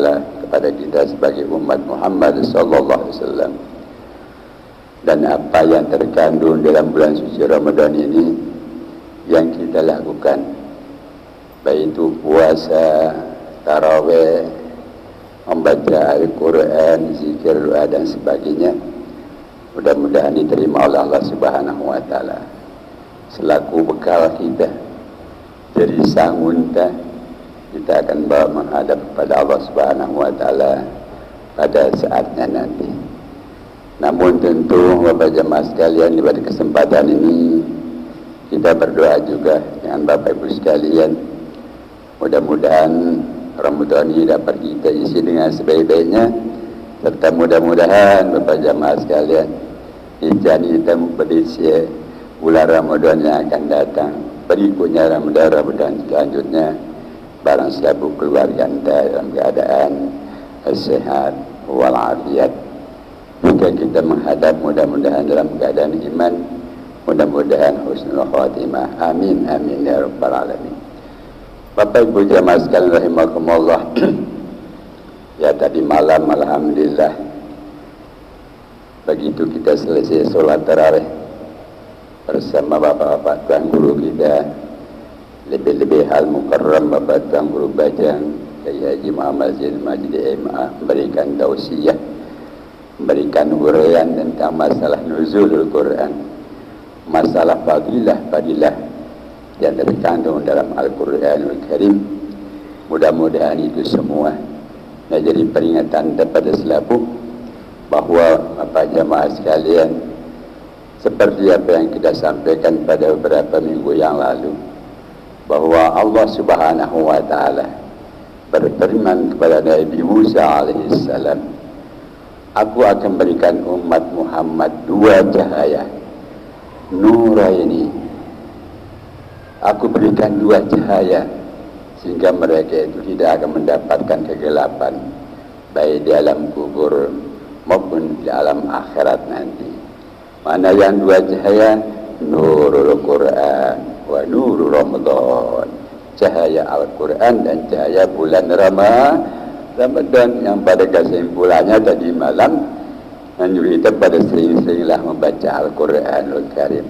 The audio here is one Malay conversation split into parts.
Ta'ala kepada kita sebagai umat Muhammad sallallahu alaihi wasallam. Dan apa yang terkandung dalam bulan suci Ramadan ini yang kita lakukan, baik itu puasa, tarawih, membaca Al-Quran, zikir, doa dan sebagainya, mudah-mudahan diterima oleh Allah Subhanahu wa Ta'ala selaku bekal kita. Jadi sangunta kita akan bawa menghadap kepada Allah Subhanahu wa Ta'ala pada saatnya nanti. Namun tentu Bapak jemaah sekalian, pada kesempatan ini kita berdoa juga dengan Bapak Ibu sekalian, mudah-mudahan Ramadan ini dapat kita isi dengan sebaik-baiknya, serta mudah-mudahan Bapak jemaah sekalian dijani kita berisi bulan Ramadan yang akan datang, berikutnya Ramadan selanjutnya, barang siapa keluarga anda dalam keadaan sehat walafiat, jika kita menghadap mudah-mudahan dalam keadaan iman, mudah-mudahan husnul khatimah. Amin amin ya rabbal alamin. Bapak Ibu jemaah sekalian rahimakumullah. Ya, tadi malam alhamdulillah begitu kita selesai sholat tarawih bersama bapak-bapak tuan guru kita, lebih-lebih hal mukarram Bapak tuan guru Bajang Kiai Haji Muhammad Zain Majid MA memberikan tausiah, memberikan uraian tentang masalah nuzulul Quran, masalah fadilah yang terkandung dalam Al-Quranul Karim. Mudah-mudahan itu semua menjadi peringatan kepada selaku bahawa Bapak jemaah sekalian, seperti apa yang kita sampaikan pada beberapa minggu yang lalu, bahawa Allah Subhanahu wa Ta'ala berfirman kepada Nabi Musa alaihissalam, aku akan berikan umat Muhammad dua cahaya, nuraini. Aku berikan dua cahaya sehingga mereka itu tidak akan mendapatkan kegelapan, baik di alam kubur maupun di alam akhirat nanti. Mana yang dua cahaya? Nurul Quran wa nurul Ramadan, cahaya Al-Quran dan cahaya bulan Ramadan, yang pada kesimpulannya tadi malam menyuruh kita pada sering-seringlah membaca Al-Quranul Karim,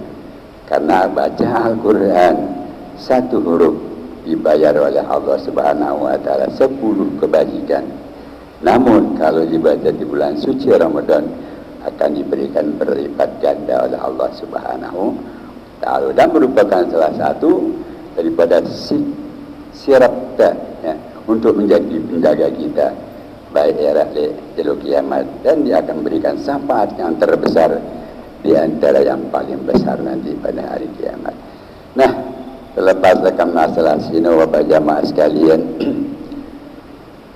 karena baca Al-Quran satu huruf dibayar oleh Allah Subhanahu wa Ta'ala 10 kebajikan. Namun kalau dibaca di bulan suci Ramadan akan diberikan berlipat ganda oleh Allah Subhanahu wa Ta'ala, dan merupakan salah satu daripada sirapta ya, untuk menjadi penjaga kita baik era jalur kiamat, dan dia akan memberikan syafaat yang terbesar di antara yang paling besar nanti pada hari kiamat. Nah, terlepas akan masalah sini Bapak jamaah sekalian,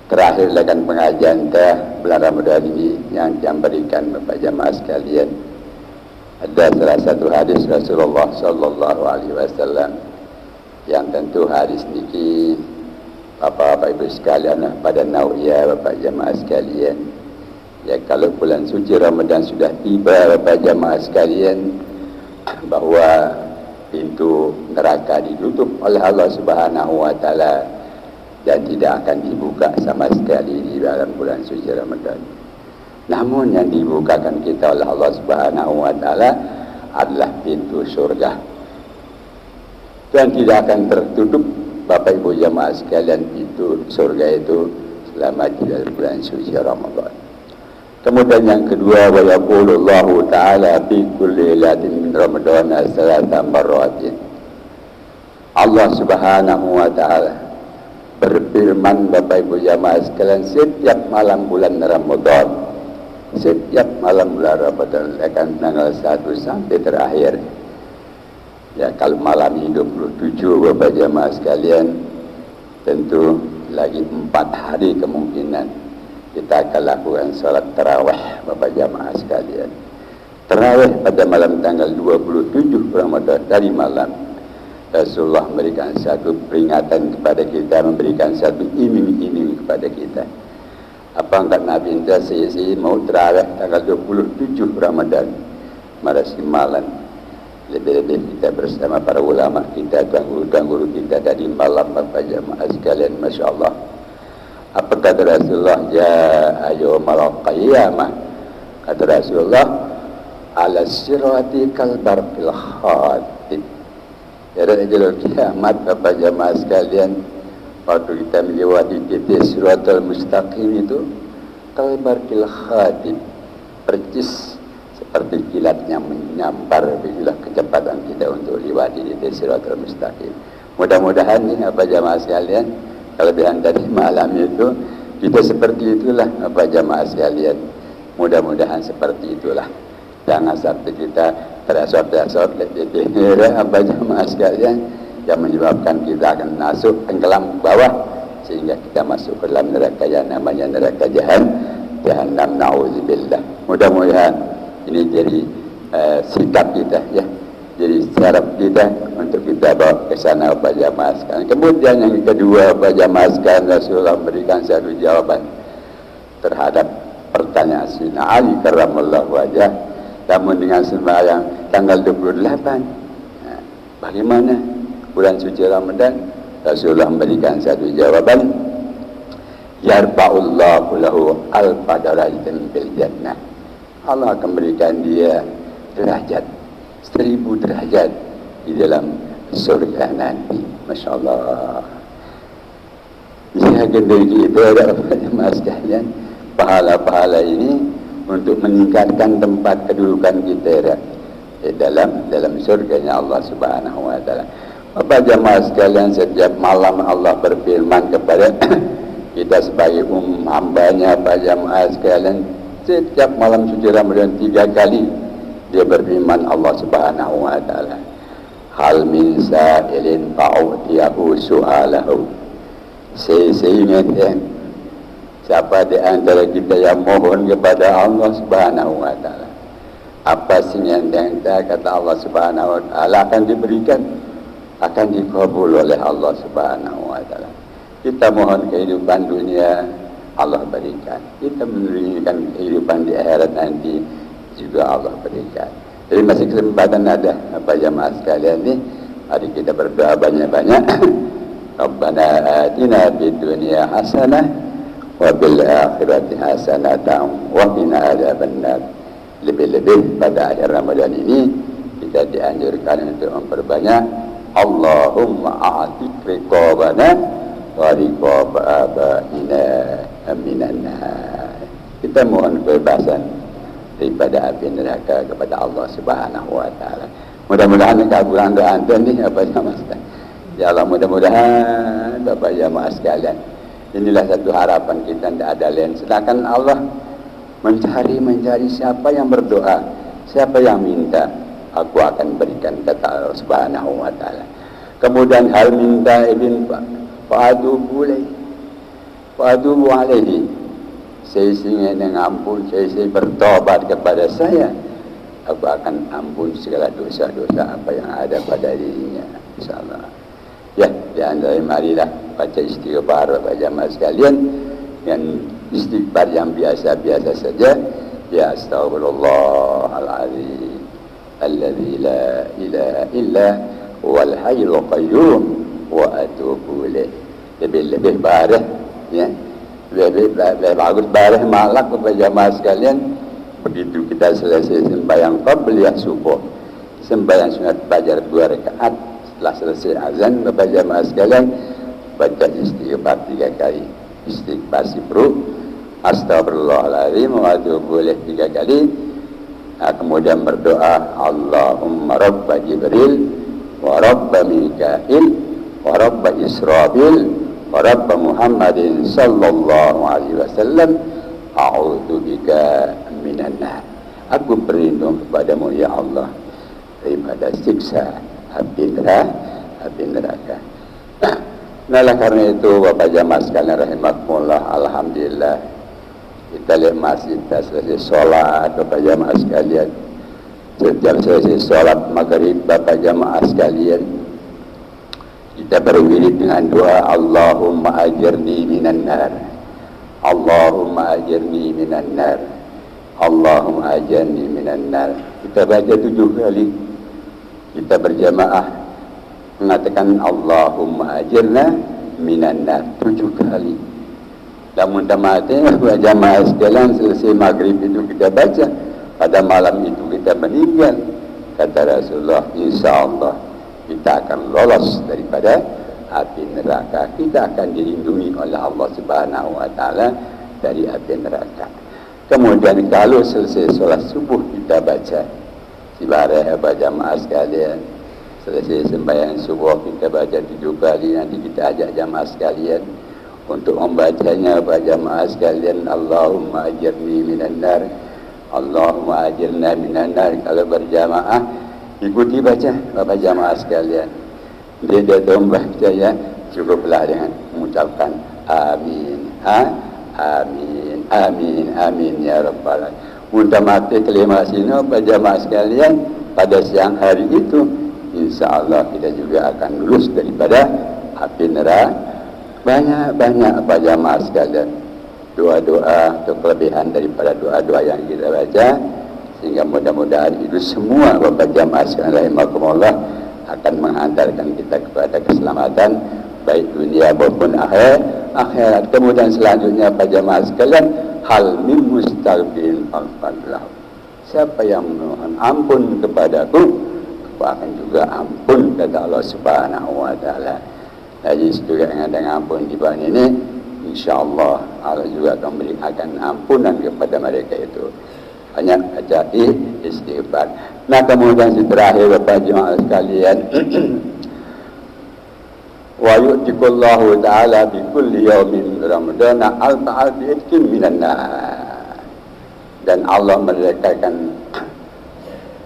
terakhir akan pengajian bulan Ramadan ini yang berikan Bapak jamaah sekalian, ada salah satu hadis Rasulullah sallallahu alaihi wasallam yang tentu hadis niki Bapak Ibu sekalian pada nauya Bapak jamaah sekalian, ya, kalau bulan suci Ramadan sudah tiba Bapak jamaah sekalian, bahawa pintu neraka ditutup oleh Allah Subhanahu wa Ta'ala dan tidak akan dibuka sama sekali di dalam bulan suci Ramadan. Namun yang dibukakan kita oleh Allah Subhanahu wa Ta'ala adalah pintu surga, dan tidak akan tertutup Bapak Ibu jamaah sekalian pintu surga itu selama di dalam bulan suci Ramadan. Kemudian yang kedua, wa yaqulullahu ta'ala fi kulli lailatin min Ramadan salatan marratin. Allah Subhanahu wa Ta'ala berfirman Bapak Ibu jamaah sekalian, setiap malam bulan Ramadan, setiap malam bulan Ramadan akan tanggal 1 sampai terakhir. Ya, kalau malam ini 27 Bapak jamaah sekalian, tentu lagi 4 hari kemungkinan kita akan lakukan salat tarawih Bapak jamaah sekalian. Tarawih pada malam tanggal 27 Ramadan, dari malam Rasulullah memberikan satu peringatan kepada kita, memberikan satu iming-iming kepada kita. Apa enggak Nabi minta saya mau tarawih tanggal 27 Ramadan, marasi malam. Lebih-lebih kita bersama para ulama kita, tuan guru kita tadi malam Bapak jamaah sekalian, Masya Allah. Apa kata Rasulullah? Ya ayyumal qiyamah. Kata Rasulullah, ala sirati kal barqil khatib. Jalur kiamat, Bapak jamaah sekalian, waktu kita melewati titik siratal mustaqim itu, kal barqil khatib, percis seperti kilatnya menyambar. Begitulah kecepatan kita untuk lewati titik siratal mustaqim. Mudah-mudahan ini Bapak jamaah sekalian, kelebihan tadi malam itu kita seperti itulah Bapak jamaah sekalian. Mudah-mudahan seperti itulah. Jangan sampai kita terasot-asot Bapak jamaah sekalian, yang menyebabkan kita akan masuk tenggelam ke bawah sehingga kita masuk ke dalam neraka yang namanya neraka jahannam. Nauzubillah. Mudah-mudahan ini jadi sikap kita ya. Jadi syarat kita untuk kita bawa ke sana Bapak jamaah sekalian. Kemudian yang kedua Bapak jamaah sekalian, Rasulullah memberikan satu jawaban terhadap pertanyaan Sayyidina Ali karramallahu wajhah. Namun dengan sembahyang tanggal 28, nah, bagaimana bulan suci Ramadan? Rasulullah memberikan satu jawaban, yarfa'ullahu lahu alfa darajatin fil jannah. Allah akan berikan dia derajat 1000 derajat di dalam surga nanti. Masya Allah. Ya, gendeng kita ada jemaah sekalian, pahala-pahala ini untuk meningkatkan tempat kedudukan kita dalam surganya Allah Subhanahu wa taala. Bapak jamaah sekalian, setiap malam Allah berfirman kepada kita sebagai hambanya. Bapak jamaah sekalian, setiap malam suci Ramadan 3 kali dia berfirman Allah Subhanahu wa taala, hal min sa'ilin fa'utiyahu su'alahu. Saya ingat siapa di antara kita yang mohon kepada Allah Subhanahu wa taala, apa sih yang kita kata Allah Subhanahu wa taala akan diberikan, akan dikabul oleh Allah Subhanahu wa taala. Kita mohon kehidupan dunia, Allah berikan. Kita menginginkan kehidupan di akhirat nanti, juga Allah berikan. Jadi masih kesempatan ada Bapak jamaah sekalian nih, mari kita berdoa banyak-banyak. Rabbana atina fid dunya hasanah wa bil akhirati hasanatan wa qina adzabannar. Lebih-lebih pada akhir Ramadan ini kita dianjurkan untuk memperbanyak Allahumma a'tik riqabana wa riqab abaina minan nar. Kita mohon kebebasan daripada api neraka kepada Allah Subhanahu wa taala. Mudah-mudahan kabulkan doa anda nih apa jamaah sekalian. Ya Allah, mudah-mudahan Bapak jamaah sekalian, inilah satu harapan kita, tidak ada lain. Sedangkan Allah mencari siapa yang berdoa, siapa yang minta, aku akan berikan, kata Allah Subhanahu wa taala. Kemudian hal minta ibn fa'adubu alaihi, saya ingin ampun, saya bertobat kepada saya, aku akan ampun segala dosa-dosa apa yang ada pada dirinya, insyaallah. Ya, di antara marilah baca istighfar Bapak jamaah sekalian, yang istighfar yang biasa-biasa saja. Ya astaghfirullahaladzim alladzi la ilaha illa huwal hayyul qayyum wa atubu ilaih. Lebih barah ya. Lebih bagus barah malak Bapak jamaah sekalian. Begitu kita selesai sembahyang qabliyah subuh, sembahyang sunat fajar 2 rakaat, setelah selesai azan Bapak jamaah sekalian baca istighfar 3 kali. Istighfar sibru, astagfirullahaladzim wa atubu ilaih 3 kali. Nah, kemudian berdoa, Allahumma rabba Jibril wa rabba Mikail wa rabba Israfil wa rabba Muhammadin sallallahu alaihi wasallam, a'udzu bika minan nar. Aku berlindung kepadamu ya Allah daripada siksa api neraka. Nah, karena itu Bapak jamaah sekalian rahimakumullah, alhamdulillah kita lihat masjid, kita selesai sholat Bapak jamaah sekalian. Setiap selesai sholat maghrib Bapak jamaah sekalian, kita berwirid dengan doa, Allahumma ajirni minan nar, Allahumma ajirni minan nar, Allahumma ajirni minan nar. Kita baca 7 kali. Kita berjamaah mengatakan Allahumma ajirna minan nar 7 kali. Namun mati jamaah sekalian, selesai maghrib itu kita baca, pada malam itu kita meninggal, kata Rasulullah, insya Allah kita akan lolos daripada api neraka, kita akan dilindungi oleh Allah Subhanahu wa Ta'ala dari api neraka. Kemudian kalau selesai sholat subuh kita baca, ibarat jamaah sekalian, selesai sembahyang subuh kita baca 7 kali, nanti kita ajak jamaah sekalian untuk membacanya jamaah sekalian, Allahumma ajirni minan nar, Allahumma ajirna minan nar. Kalau berjamaah ikuti baca bapak jamaah sekalian. Dia membaca ya, cukuplah dengan mengucapkan amin, amin, amin, amin ya rabbal alamin. Mudah mati kelima sini bapak jamaah sekalian, pada siang hari itu insya Allah kita juga akan lulus daripada api neraka. Banyak-banyak apa jamaah sekalian, doa-doa atau kelebihan daripada doa-doa yang kita baca, sehingga mudah-mudahan itu semua bapak jamaah sekalian rahimakumullah akan menghantarkan kita kepada keselamatan baik dunia maupun akhirat. Kemudian selanjutnya bapak jamaah sekalian, hal min mustaghfirin faghfirlah. Siapa yang memohon ampun kepadaku, aku akan juga ampun, kata Allah Subhanahu wa Ta'ala. Jadi juga dengan ampun di bawah ini, insyaAllah Allah juga akan memberikan ampunan kepada mereka itu. Banyak baca istighfar. Nah kemudian di terakhir bapak jemaah sekalian, wa yu'tikullahu ta'ala bi kulli yawmin ramadana alfa itkin minan nar. Dan Allah merdekakan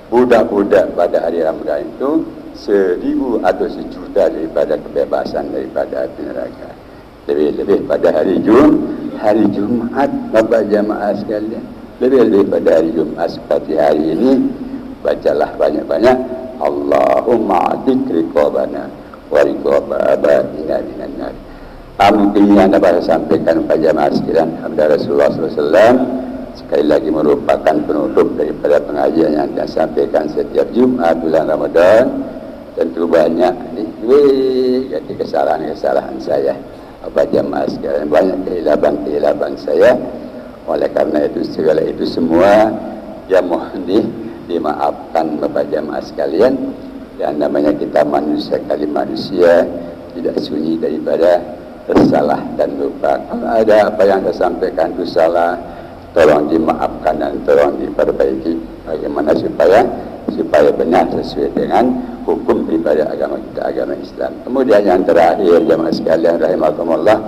budak-budak pada hari Ramadan itu 1000 atau 1.000.000 daripada kebebasan daripada api neraka. Lebih-lebih pada hari Jumat bapak jamaah sekalian, lebih-lebih pada hari Jumat seperti hari ini, bacalah banyak-banyak Allahumma atik riqabana wa riqaba abaina minan nar. Mungkin yang dapat saya sampaikan pada jamaah sekalian, hamda Rasulullah SAW, sekali lagi merupakan penutup daripada pengajian yang saya sampaikan setiap Jumat bulan Ramadan. Tentu banyak jadi kesalahan-kesalahan saya apa jamaah sekalian, banyak kehilapan saya. Oleh karena itu segala itu semua yang mohon dimaafkan bapak jamaah sekalian. Yang namanya kita manusia, kali manusia tidak sunyi daripada tersalah dan lupa. Kalau ada apa yang saya sampaikan itu salah, tolong dimaafkan dan tolong diperbaiki. Bagaimana supaya benar sesuai dengan hukum daripada agama kita, agama Islam. Kemudian yang terakhir jamaah sekalian rahimakumullah,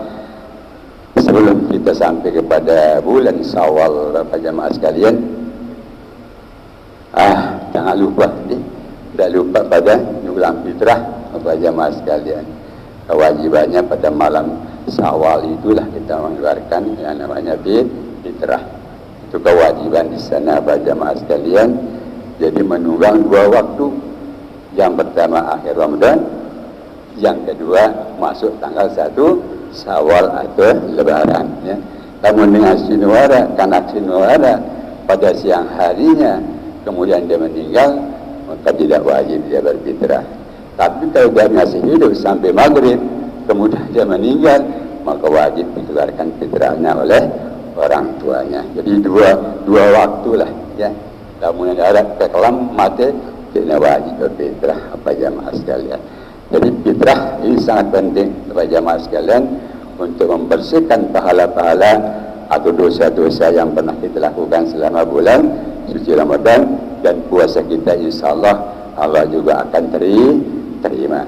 sebelum kita sampai kepada bulan Syawal bapak jamaah sekalian, jangan lupa tidak lupa pada bulan fitrah bapak jamaah sekalian. Kewajibannya pada malam Syawal itulah kita mengeluarkan yang namanya fitrah. Itu kewajiban di sana bapak jamaah sekalian. Jadi menunggang 2 waktu. Yang pertama akhir Ramadan, yang kedua masuk tanggal 1 Syawal atau Lebaran ya. Namun dengan sinuara, karena sinuara pada siang harinya kemudian dia meninggal, maka tidak wajib dia berfitrah. Tapi kalau dia masih hidup sampai maghrib kemudian dia meninggal, maka wajib dikeluarkan fitrahnya oleh orang tuanya. Jadi dua waktu lah ya. Namun ada kekelam mati tidak wajib berfitrah apa jamaah sekalian. Jadi fitrah ini sangat penting kepada jamaah sekalian untuk membersihkan pahala-pahala atau dosa-dosa yang pernah kita lakukan selama bulan suci Ramadan, dan puasa kita insyaAllah Allah juga akan terima.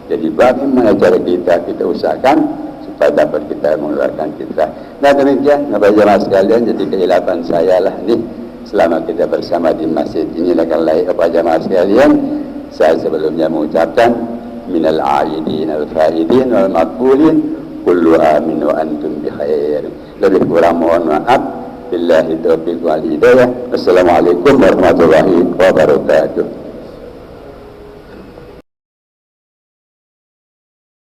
Jadi bagaimana cara kita usahakan supaya dapat kita mengeluarkan fitrah. Nah demikian bapak jamaah sekalian, jadi kehilapan saya lah nih selama kita bersama di masjid ini. Lakalai apa jamaah sekalian, saya sebelumnya mengucapkan minal aidin al-faidin wal maqbulin kullu amin wa antum bi khair. Lebih kurang mohon maaf. Billahi taufiq wal hidayah. Assalamualaikum warahmatullahi wabarakatuh.